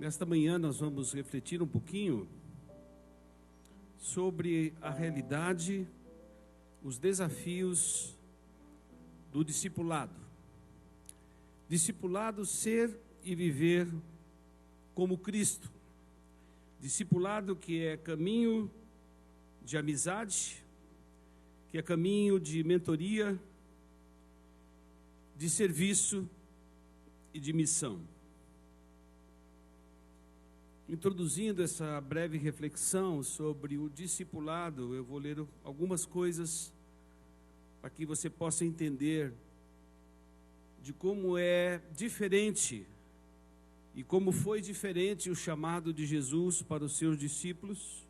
Nesta manhã nós vamos refletir um pouquinho sobre a realidade, os desafios do discipulado. Discipulado, ser e viver como Cristo. Discipulado que é caminho de amizade, que é caminho de mentoria, de serviço e de missão. Introduzindo essa breve reflexão sobre o discipulado, eu vou ler algumas coisas para que você possa entender de como é diferente e como foi diferente o chamado de Jesus para os seus discípulos,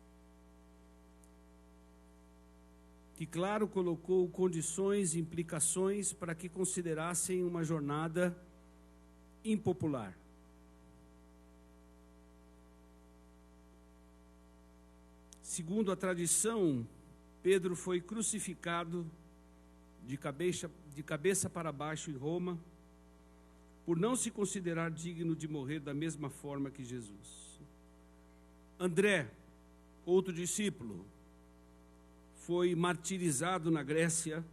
que, claro, colocou condições e implicações para que considerassem uma jornada impopular. Segundo a tradição, Pedro foi crucificado de cabeça para baixo em Roma, por não se considerar digno de morrer da mesma forma que Jesus. André, outro discípulo, foi martirizado na Grécia,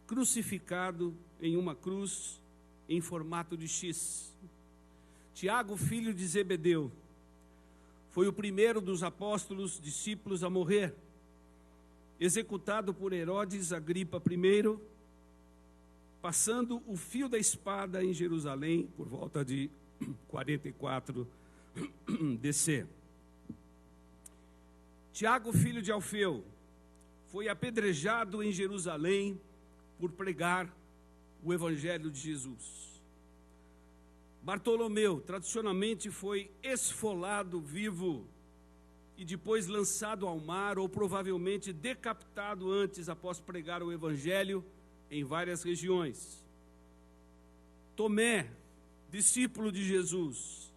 crucificado em uma cruz em formato de X. Tiago, filho de Zebedeu, foi o primeiro dos apóstolos, discípulos a morrer, executado por Herodes Agripa I, passando o fio da espada em Jerusalém, por volta de 44 DC. Tiago, filho de Alfeu, foi apedrejado em Jerusalém por pregar o Evangelho de Jesus. Bartolomeu, tradicionalmente, foi esfolado vivo e depois lançado ao mar, ou provavelmente decapitado antes, após pregar o Evangelho em várias regiões. Tomé, discípulo de Jesus,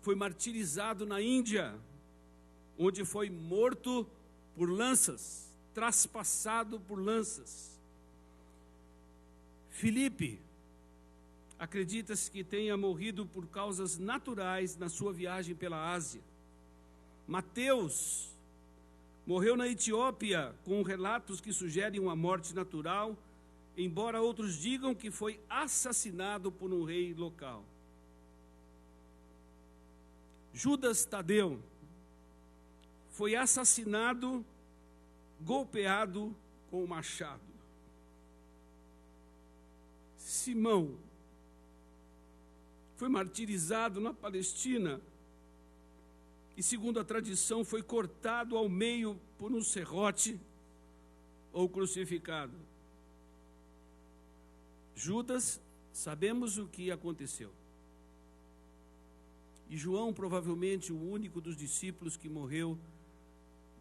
foi martirizado na Índia, onde foi morto por lanças, traspassado por lanças. Filipe, acredita-se que tenha morrido por causas naturais na sua viagem pela Ásia. Mateus morreu na Etiópia, com relatos que sugerem uma morte natural, embora outros digam que foi assassinado por um rei local. Judas Tadeu foi assassinado, golpeado com um machado. Simão foi martirizado na Palestina e, segundo a tradição, foi cortado ao meio por um serrote ou crucificado. Judas, sabemos o que aconteceu. E João, provavelmente o único dos discípulos que morreu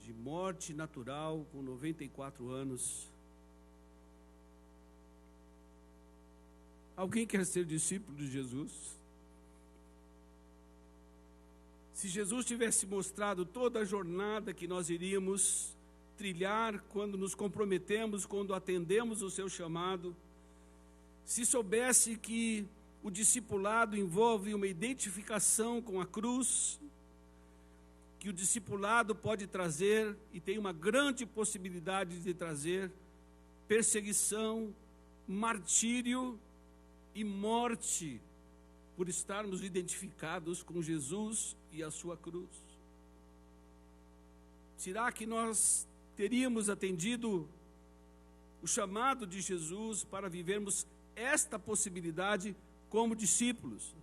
de morte natural com 94 anos. Alguém quer ser discípulo de Jesus? Se Jesus tivesse mostrado toda a jornada que nós iríamos trilhar quando nos comprometemos, quando atendemos o seu chamado, se soubesse que o discipulado envolve uma identificação com a cruz, que o discipulado pode trazer, e tem uma grande possibilidade de trazer, perseguição, martírio e morte, por estarmos identificados com Jesus e a sua cruz. Será que nós teríamos atendido o chamado de Jesus para vivermos esta possibilidade como discípulos?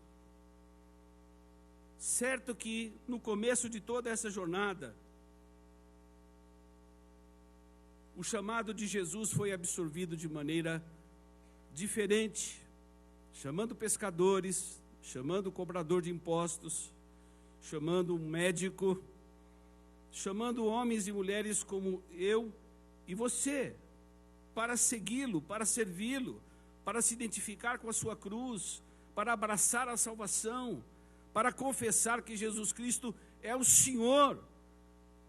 Certo que no começo de toda essa jornada, o chamado de Jesus foi absorvido de maneira diferente, chamando pescadores, chamando o cobrador de impostos, chamando um médico, chamando homens e mulheres como eu e você, para segui-lo, para servi-lo, para se identificar com a sua cruz, para abraçar a salvação, para confessar que Jesus Cristo é o Senhor,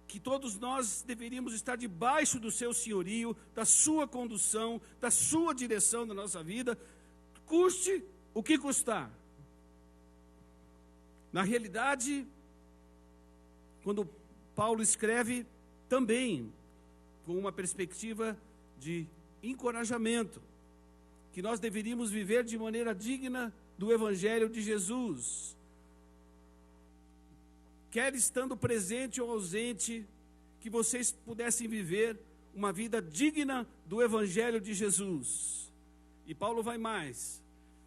que todos nós deveríamos estar debaixo do seu senhorio, da sua condução, da sua direção na nossa vida, custe o que custar. Na realidade, quando Paulo escreve, também com uma perspectiva de encorajamento, que nós deveríamos viver de maneira digna do Evangelho de Jesus, quer estando presente ou ausente, que vocês pudessem viver uma vida digna do Evangelho de Jesus. E Paulo vai mais: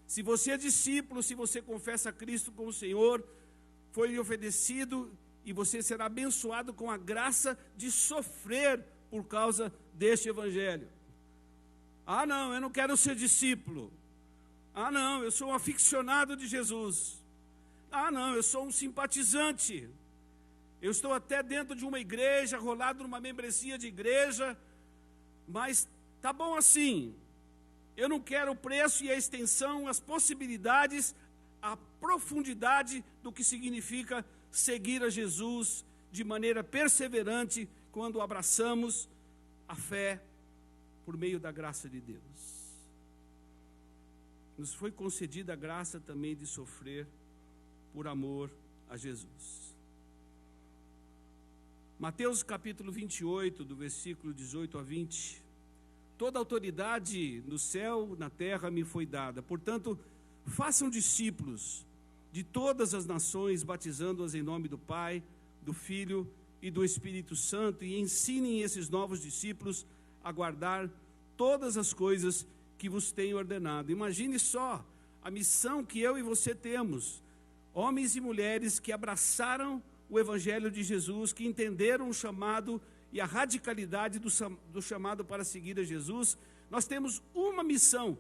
se você é discípulo, se você confessa Cristo como Senhor, foi-lhe oferecido e você será abençoado com a graça de sofrer por causa deste Evangelho. Ah, não, eu não quero ser discípulo. Ah, não, eu sou um aficionado de Jesus. Ah, não, eu sou um simpatizante. Eu estou até dentro de uma igreja, rolado numa membresia de igreja, mas tá bom assim. Eu não quero o preço e a extensão, as possibilidades, a profundidade do que significa seguir a Jesus de maneira perseverante quando abraçamos a fé por meio da graça de Deus. Nos foi concedida a graça também de sofrer por amor a Jesus. Mateus capítulo 28, do versículo 18 a 20. Toda autoridade no céu, na terra me foi dada. Portanto, façam discípulos de todas as nações, batizando-as em nome do Pai, do Filho e do Espírito Santo, e ensinem esses novos discípulos a guardar todas as coisas que vos tenho ordenado. Imagine só a missão que eu e você temos, homens e mulheres que abraçaram o Evangelho de Jesus, que entenderam o chamado e a radicalidade do chamado para seguir a Jesus. Nós temos uma missão,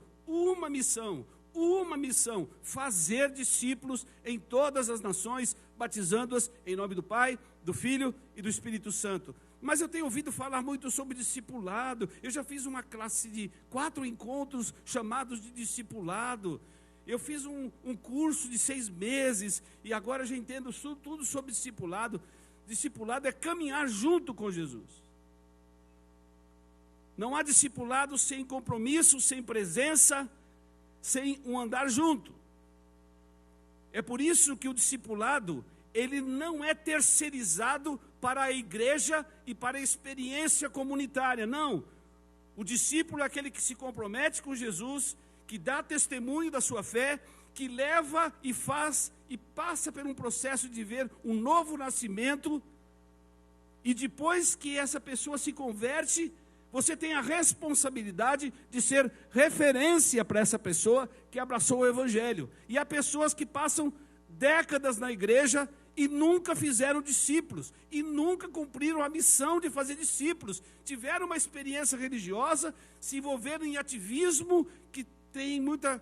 fazer discípulos em todas as nações, batizando-as em nome do Pai, do Filho e do Espírito Santo. Mas eu tenho ouvido falar muito sobre discipulado. Eu já fiz uma classe de 4 encontros chamados de discipulado. Eu fiz um curso de 6 meses e agora já entendo tudo sobre discipulado. Discipulado é caminhar junto com Jesus. Não há discipulado sem compromisso, sem presença, sem um andar junto. É por isso que o discipulado, ele não é terceirizado para a igreja e para a experiência comunitária, não. O discípulo é aquele que se compromete com Jesus, que dá testemunho da sua fé, que leva e faz e passa por um processo de ver um novo nascimento, e depois que essa pessoa se converte, você tem a responsabilidade de ser referência para essa pessoa que abraçou o Evangelho. E há pessoas que passam décadas na igreja e nunca fizeram discípulos, e nunca cumpriram a missão de fazer discípulos. Tiveram uma experiência religiosa, se envolveram em ativismo, que tem muita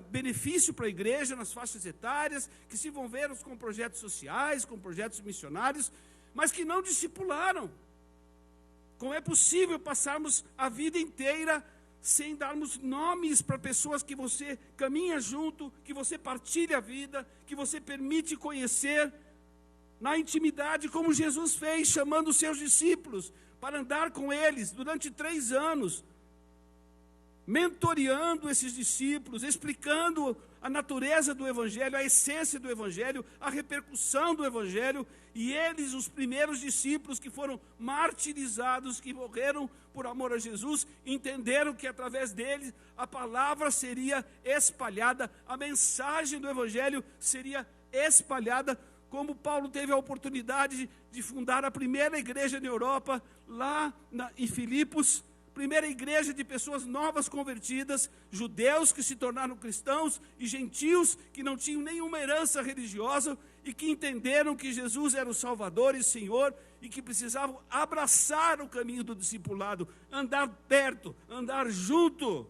benefício para a igreja nas faixas etárias, que se envolveram com projetos sociais, com projetos missionários, mas que não discipularam. Como é possível passarmos a vida inteira sem darmos nomes para pessoas que você caminha junto, que você partilha a vida, que você permite conhecer na intimidade, como Jesus fez, chamando os seus discípulos para andar com eles durante 3 anos, mentoreando esses discípulos, explicando a natureza do Evangelho, a essência do Evangelho, a repercussão do Evangelho. E eles, os primeiros discípulos que foram martirizados, que morreram por amor a Jesus, entenderam que através deles a palavra seria espalhada, a mensagem do Evangelho seria espalhada, como Paulo teve a oportunidade de fundar a primeira igreja na Europa, lá em Filipos, primeira igreja de pessoas novas convertidas, judeus que se tornaram cristãos e gentios que não tinham nenhuma herança religiosa e que entenderam que Jesus era o Salvador e Senhor e que precisavam abraçar o caminho do discipulado, andar perto, andar junto.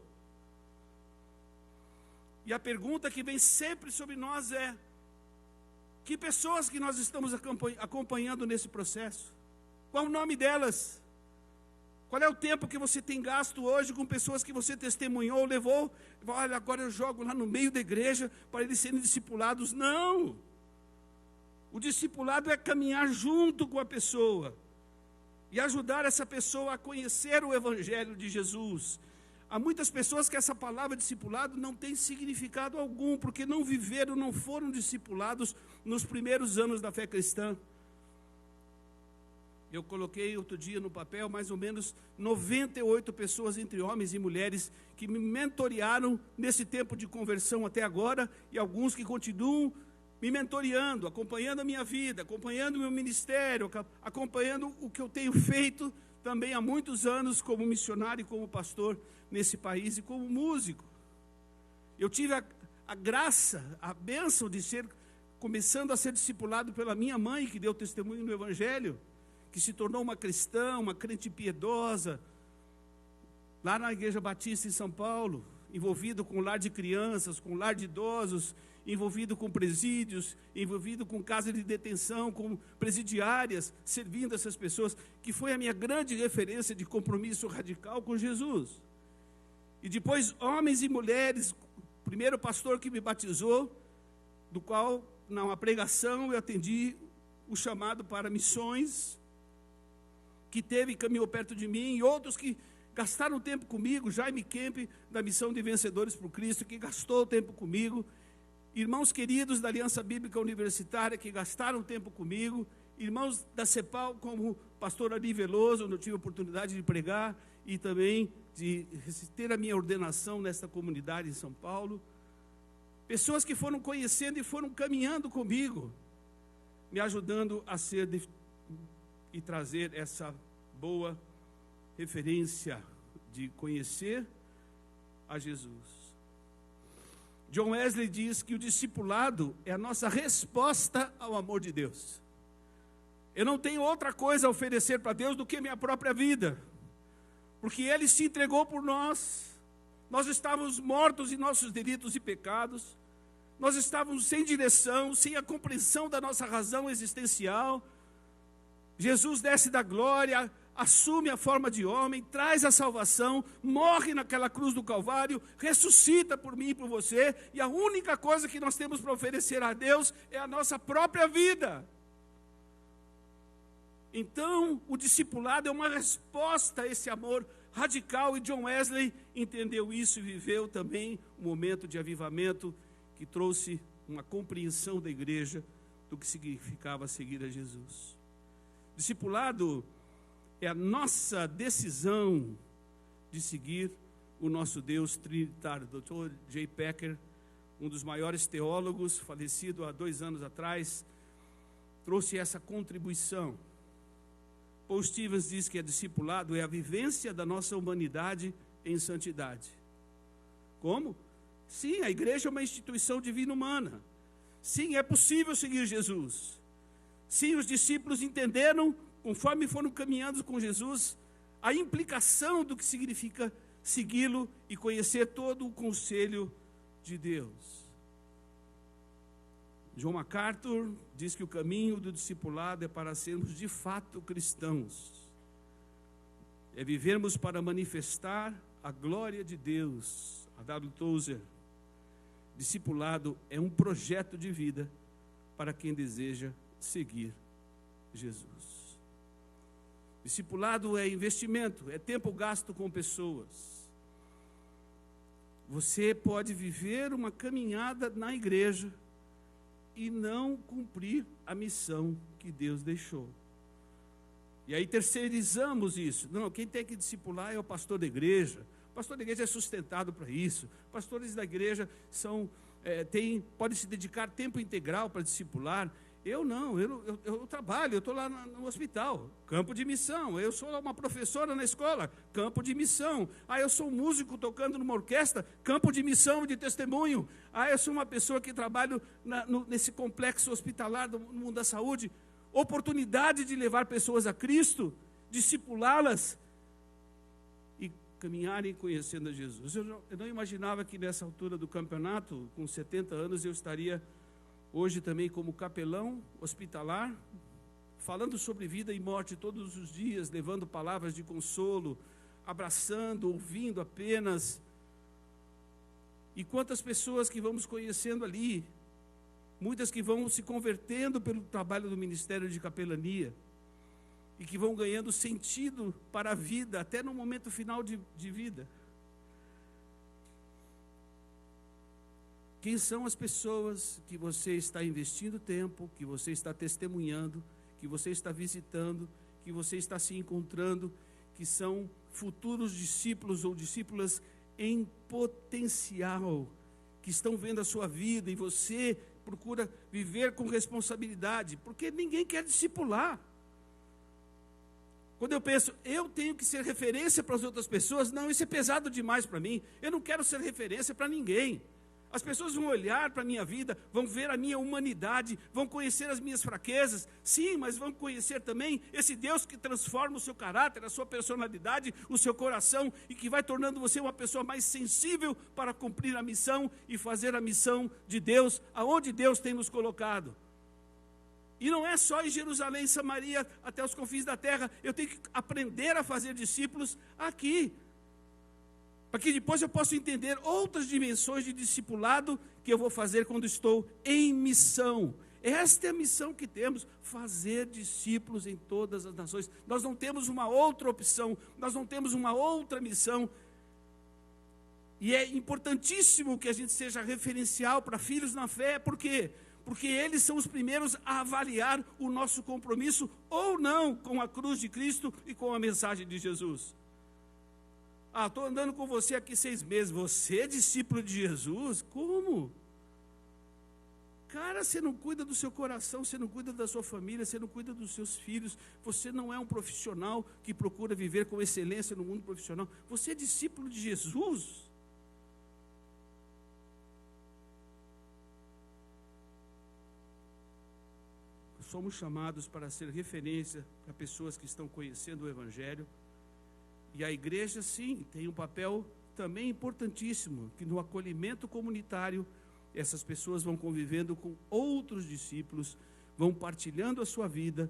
E a pergunta que vem sempre sobre nós é: que pessoas que nós estamos acompanhando nesse processo? Qual o nome delas? Qual é o tempo que você tem gasto hoje com pessoas que você testemunhou, levou? Olha, agora eu jogo lá no meio da igreja para eles serem discipulados. Não! O discipulado é caminhar junto com a pessoa e ajudar essa pessoa a conhecer o Evangelho de Jesus, Há muitas pessoas que essa palavra discipulado não tem significado algum, porque não viveram, não foram discipulados nos primeiros anos da fé cristã. Eu coloquei outro dia no papel mais ou menos 98 pessoas, entre homens e mulheres, que me mentorearam nesse tempo de conversão até agora, e alguns que continuam me mentoreando, acompanhando a minha vida, acompanhando o meu ministério, acompanhando o que eu tenho feito também há muitos anos como missionário e como pastor nesse país e como músico. Eu tive a graça, a bênção de ser, começando a ser discipulado pela minha mãe, que deu testemunho no Evangelho, que se tornou uma cristã, uma crente piedosa, lá na Igreja Batista em São Paulo, envolvido com lar de crianças, com lar de idosos, envolvido com presídios, envolvido com casa de detenção, com presidiárias, servindo essas pessoas, que foi a minha grande referência de compromisso radical com Jesus. E depois homens e mulheres, o primeiro pastor que me batizou, do qual, numa pregação, eu atendi o chamado para missões, que teve e caminhou perto de mim, e outros que gastaram tempo comigo, Jaime Kemp, da Missão de Vencedores por Cristo, que gastou tempo comigo, irmãos queridos da Aliança Bíblica Universitária, que gastaram tempo comigo, irmãos da CEPAL, como o pastor Ari Veloso, onde eu tive a oportunidade de pregar, e também de ter a minha ordenação nesta comunidade em São Paulo, pessoas que foram conhecendo e foram caminhando comigo, me ajudando a ser e trazer essa boa referência de conhecer a Jesus. John Wesley diz que o discipulado é a nossa resposta ao amor de Deus. Eu não tenho outra coisa a oferecer para Deus do que minha própria vida, porque Ele se entregou por nós. Nós estávamos mortos em nossos delitos e pecados, nós estávamos sem direção, sem a compreensão da nossa razão existencial. Jesus desce da glória, assume a forma de homem, traz a salvação, morre naquela cruz do Calvário, ressuscita por mim e por você, e a única coisa que nós temos para oferecer a Deus é a nossa própria vida. Então, o discipulado é uma resposta a esse amor radical, e John Wesley entendeu isso e viveu também um momento de avivamento que trouxe uma compreensão da igreja do que significava seguir a Jesus. Discipulado é a nossa decisão de seguir o nosso Deus trinitário. Dr. J. Packer, um dos maiores teólogos, falecido há 2 anos atrás, trouxe essa contribuição. Paul Stevens diz que discipulado é a vivência da nossa humanidade em santidade. Como? Sim, a igreja é uma instituição divina humana. Sim, é possível seguir Jesus. Sim, os discípulos entenderam, conforme foram caminhando com Jesus, a implicação do que significa segui-lo e conhecer todo o conselho de Deus. John MacArthur diz que o caminho do discipulado é para sermos de fato cristãos. É vivermos para manifestar a glória de Deus. A W. Tozer, discipulado é um projeto de vida para quem deseja seguir Jesus. Discipulado é investimento, é tempo gasto com pessoas. Você pode viver uma caminhada na igreja e não cumprir a missão que Deus deixou. E aí terceirizamos isso. Não, quem tem que discipular é o pastor da igreja. O pastor da igreja é sustentado para isso. Pastores da igreja podem se dedicar tempo integral para discipular. Eu não, eu trabalho, eu estou lá no hospital, campo de missão. Eu sou uma professora na escola, campo de missão. Eu sou um músico tocando numa orquestra, campo de missão, de testemunho. Eu sou uma pessoa que trabalho nesse complexo hospitalar do mundo da saúde. Oportunidade de levar pessoas a Cristo, discipulá-las e caminharem conhecendo a Jesus. Eu não imaginava que nessa altura do campeonato, com 70 anos, eu estaria hoje também como capelão hospitalar, falando sobre vida e morte todos os dias, levando palavras de consolo, abraçando, ouvindo apenas. E quantas pessoas que vamos conhecendo ali, muitas que vão se convertendo pelo trabalho do Ministério de Capelania, e que vão ganhando sentido para a vida, até no momento final de vida. Quem são as pessoas que você está investindo tempo, que você está testemunhando, que você está visitando, que você está se encontrando, que são futuros discípulos ou discípulas em potencial, que estão vendo a sua vida e você procura viver com responsabilidade, porque ninguém quer discipular. Quando eu penso, eu tenho que ser referência para as outras pessoas, não, isso é pesado demais para mim, eu não quero ser referência para ninguém. As pessoas vão olhar para a minha vida, vão ver a minha humanidade, vão conhecer as minhas fraquezas, sim, mas vão conhecer também esse Deus que transforma o seu caráter, a sua personalidade, o seu coração, e que vai tornando você uma pessoa mais sensível para cumprir a missão e fazer a missão de Deus, aonde Deus tem nos colocado. E não é só em Jerusalém, Samaria, até os confins da terra, eu tenho que aprender a fazer discípulos aqui, para que depois eu possa entender outras dimensões de discipulado que eu vou fazer quando estou em missão. Esta é a missão que temos, fazer discípulos em todas as nações. Nós não temos uma outra opção, nós não temos uma outra missão. E é importantíssimo que a gente seja referencial para filhos na fé, por quê? Porque eles são os primeiros a avaliar o nosso compromisso ou não com a cruz de Cristo e com a mensagem de Jesus. Ah, estou andando com você aqui 6 meses, você é discípulo de Jesus? Como? Cara, você não cuida do seu coração, você não cuida da sua família, você não cuida dos seus filhos, você não é um profissional que procura viver com excelência no mundo profissional, você é discípulo de Jesus? Somos chamados para ser referência para pessoas que estão conhecendo o Evangelho. E a igreja, sim, tem um papel também importantíssimo, que no acolhimento comunitário, essas pessoas vão convivendo com outros discípulos, vão partilhando a sua vida,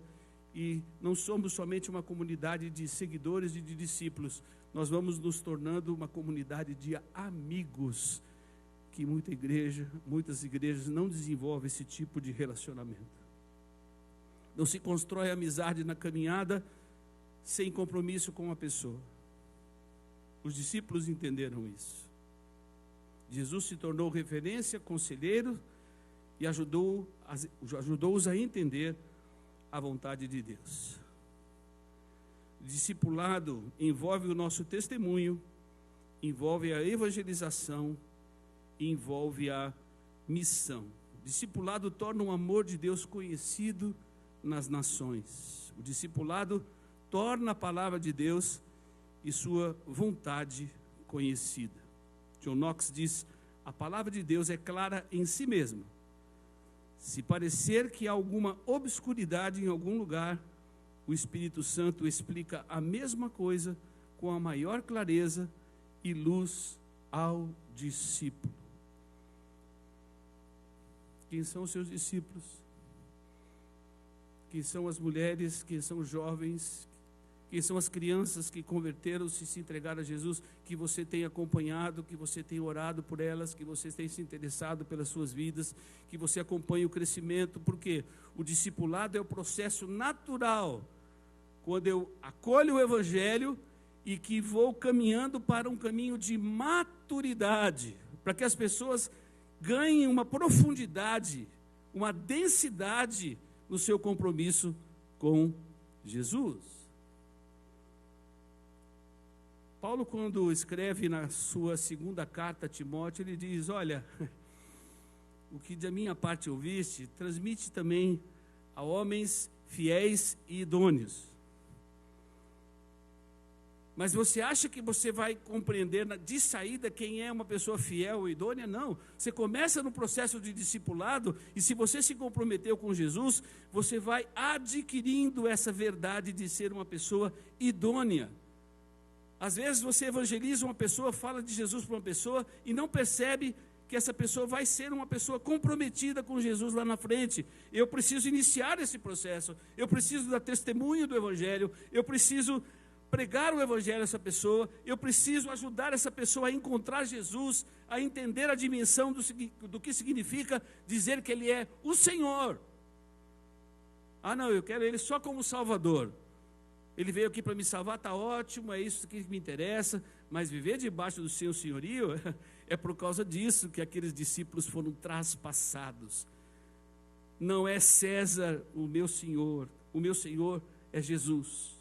e não somos somente uma comunidade de seguidores e de discípulos, nós vamos nos tornando uma comunidade de amigos, que muitas igrejas não desenvolvem esse tipo de relacionamento. Não se constrói amizade na caminhada sem compromisso com a pessoa. Os discípulos entenderam isso. Jesus se tornou referência, conselheiro, e ajudou-os a entender a vontade de Deus. O discipulado envolve o nosso testemunho, envolve a evangelização, envolve a missão. O discipulado torna o amor de Deus conhecido nas nações. O discipulado torna a palavra de Deus e sua vontade conhecida. John Knox diz: a palavra de Deus é clara em si mesma. Se parecer que há alguma obscuridade em algum lugar, o Espírito Santo explica a mesma coisa com a maior clareza e luz ao discípulo. Quem são os seus discípulos? Quem são as mulheres? Quem são os jovens? Quem são as crianças que converteram-se e se entregaram a Jesus, que você tem acompanhado, que você tem orado por elas, que você tem se interessado pelas suas vidas, que você acompanha o crescimento, porque o discipulado é o processo natural, quando eu acolho o Evangelho e que vou caminhando para um caminho de maturidade, para que as pessoas ganhem uma profundidade, uma densidade no seu compromisso com Jesus. Paulo, quando escreve na sua 2ª carta a Timóteo, ele diz: olha, o que da minha parte ouviste, transmite também a homens fiéis e idôneos. Mas você acha que você vai compreender de saída quem é uma pessoa fiel ou idônea? Não. Você começa no processo de discipulado, e se você se comprometeu com Jesus, você vai adquirindo essa verdade de ser uma pessoa idônea. Às vezes você evangeliza uma pessoa, fala de Jesus para uma pessoa e não percebe que essa pessoa vai ser uma pessoa comprometida com Jesus lá na frente. Eu preciso iniciar esse processo, eu preciso dar testemunho do Evangelho, eu preciso pregar o Evangelho a essa pessoa, eu preciso ajudar essa pessoa a encontrar Jesus, a entender a dimensão do que significa dizer que Ele é o Senhor. Ah, não, eu quero Ele só como Salvador. Ele veio aqui para me salvar, está ótimo, é isso que me interessa, mas viver debaixo do seu senhorio, É por causa disso que aqueles discípulos foram traspassados. Não é César o meu Senhor é Jesus.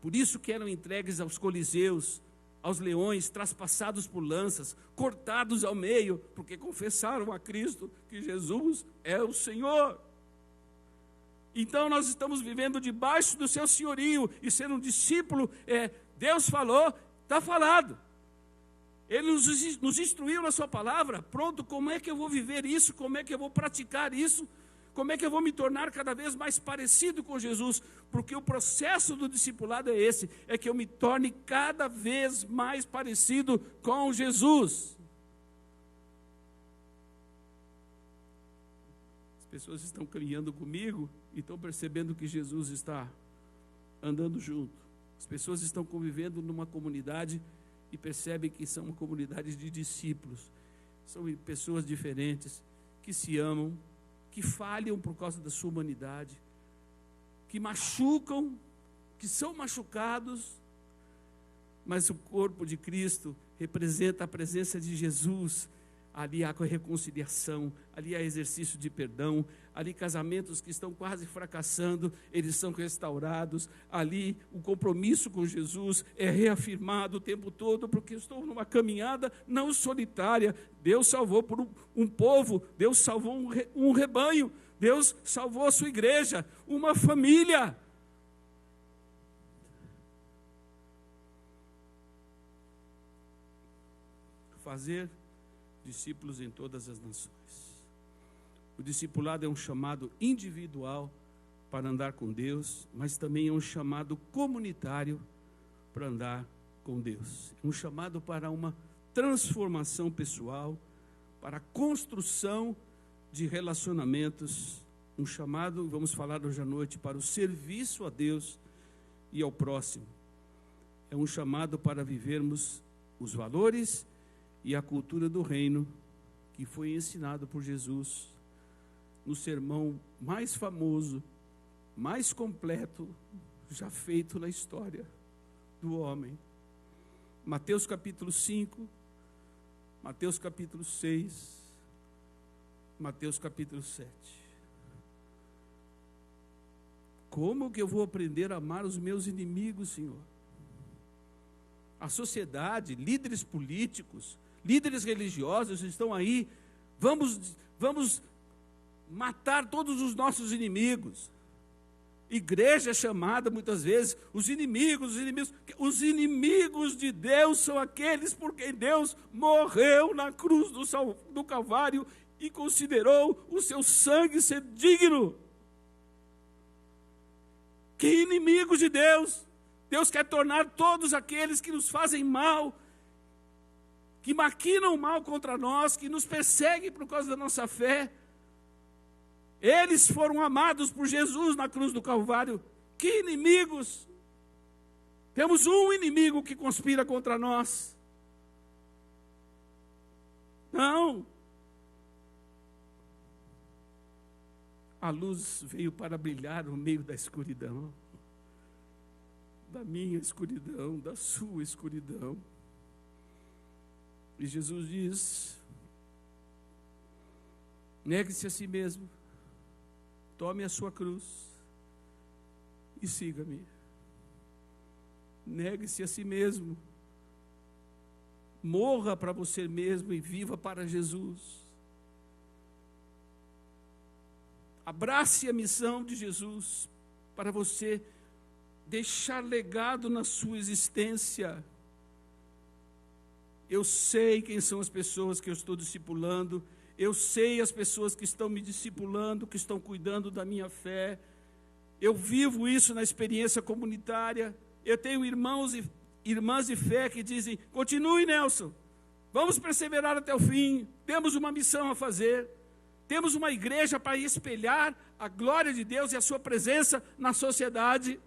Por isso que eram entregues aos coliseus, aos leões, traspassados por lanças, cortados ao meio, porque confessaram a Cristo que Jesus é o Senhor. Então nós estamos vivendo debaixo do seu senhorio, e ser um discípulo Deus falou, está falado. Ele nos instruiu na sua palavra. Pronto, como é que eu vou viver isso? Como é que eu vou praticar isso? Como é que eu vou me tornar cada vez mais parecido com Jesus? Porque o processo do discipulado é esse, é que eu me torne cada vez mais parecido com Jesus. As pessoas estão caminhando comigo e estão percebendo que Jesus está andando junto. As pessoas estão convivendo numa comunidade e percebem que são uma comunidade de discípulos. São pessoas diferentes, que se amam, que falham por causa da sua humanidade, que machucam, que são machucados, mas o corpo de Cristo representa a presença de Jesus. Ali há reconciliação, ali há exercício de perdão, ali casamentos que estão quase fracassando, eles são restaurados, ali o compromisso com Jesus é reafirmado o tempo todo, porque eu estou numa caminhada não solitária. Deus salvou por um povo, Deus salvou um rebanho, Deus salvou a sua igreja, uma família. Fazer discípulos em todas as nações. O discipulado é um chamado individual para andar com Deus, mas também é um chamado comunitário para andar com Deus. É um chamado para uma transformação pessoal, para a construção de relacionamentos, um chamado, vamos falar hoje à noite, para o serviço a Deus e ao próximo. É um chamado para vivermos os valores e a cultura do reino que foi ensinado por Jesus no sermão mais famoso, mais completo já feito na história do homem. Mateus capítulo 5, Mateus capítulo 6, Mateus capítulo 7. Como que eu vou aprender a amar os meus inimigos, Senhor? A sociedade, líderes políticos, líderes religiosos estão aí, vamos matar todos os nossos inimigos. Igreja é chamada muitas vezes, os inimigos de Deus são aqueles por quem Deus morreu na cruz do Calvário e considerou o seu sangue ser digno. Que inimigos de Deus? Deus quer tornar todos aqueles que nos fazem mal, que maquinam mal contra nós, que nos perseguem por causa da nossa fé. Eles foram amados por Jesus na cruz do Calvário. Que inimigos! Temos um inimigo que conspira contra nós. Não. A luz veio para brilhar no meio da escuridão. Da minha escuridão, da sua escuridão. E Jesus diz: negue-se a si mesmo, tome a sua cruz e siga-me. Negue-se a si mesmo, morra para você mesmo e viva para Jesus. Abrace a missão de Jesus para você deixar legado na sua existência. Eu sei quem são as pessoas que eu estou discipulando, eu sei as pessoas que estão me discipulando, que estão cuidando da minha fé. Eu vivo isso na experiência comunitária. Eu tenho irmãos e irmãs de fé que dizem: continue, Nelson, vamos perseverar até o fim, temos uma missão a fazer, temos uma igreja para espelhar a glória de Deus e a sua presença na sociedade.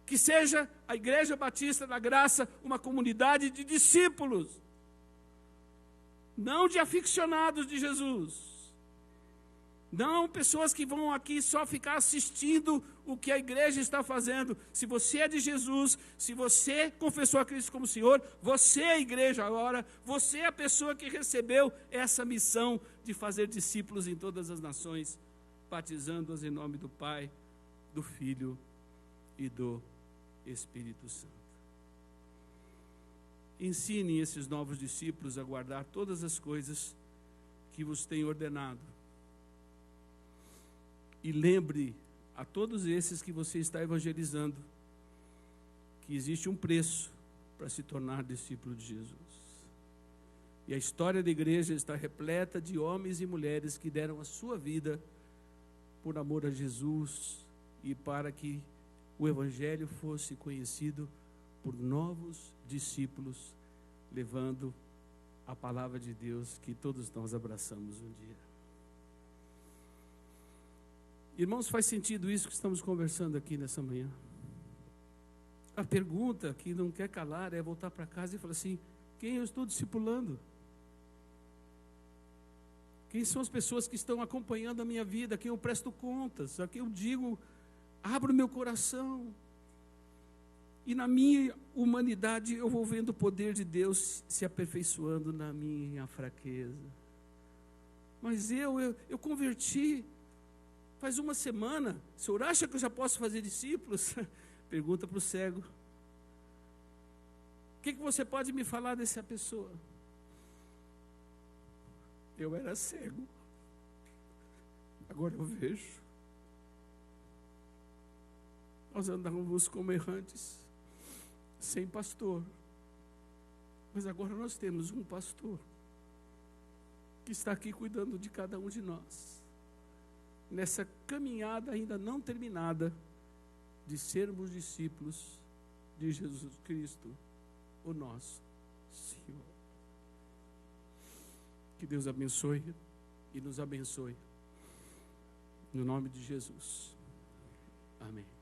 Que seja a Igreja Batista da Graça uma comunidade de discípulos, não de aficionados de Jesus. Não pessoas que vão aqui só ficar assistindo o que a igreja está fazendo. Se você é de Jesus, se você confessou a Cristo como Senhor, você é a igreja agora, você é a pessoa que recebeu essa missão de fazer discípulos em todas as nações, batizando-os em nome do Pai, do Filho e do Espírito Santo. Ensine esses novos discípulos a guardar todas as coisas que vos tenho ordenado. E lembre a todos esses que você está evangelizando que existe um preço para se tornar discípulo de Jesus. E a história da igreja está repleta de homens e mulheres que deram a sua vida por amor a Jesus e para que o evangelho fosse conhecido por novos discípulos, levando a palavra de Deus que todos nós abraçamos um dia. Irmãos, faz sentido isso que estamos conversando aqui nessa manhã? A pergunta que não quer calar é voltar para casa e falar assim: quem eu estou discipulando? Quem são as pessoas que estão acompanhando a minha vida, a quem eu presto contas, a quem eu digo, abro meu coração. E na minha humanidade eu vou vendo o poder de Deus se aperfeiçoando na minha fraqueza. Mas eu converti faz uma semana. O senhor acha que eu já posso fazer discípulos? Pergunta para o cego. O que você pode me falar dessa pessoa? Eu era cego. Agora eu vejo. Nós andávamos como errantes, sem pastor. Mas agora nós temos um pastor que está aqui cuidando de cada um de nós, nessa caminhada ainda não terminada de sermos discípulos de Jesus Cristo, o nosso Senhor. Que Deus abençoe e nos abençoe, no nome de Jesus. Amém.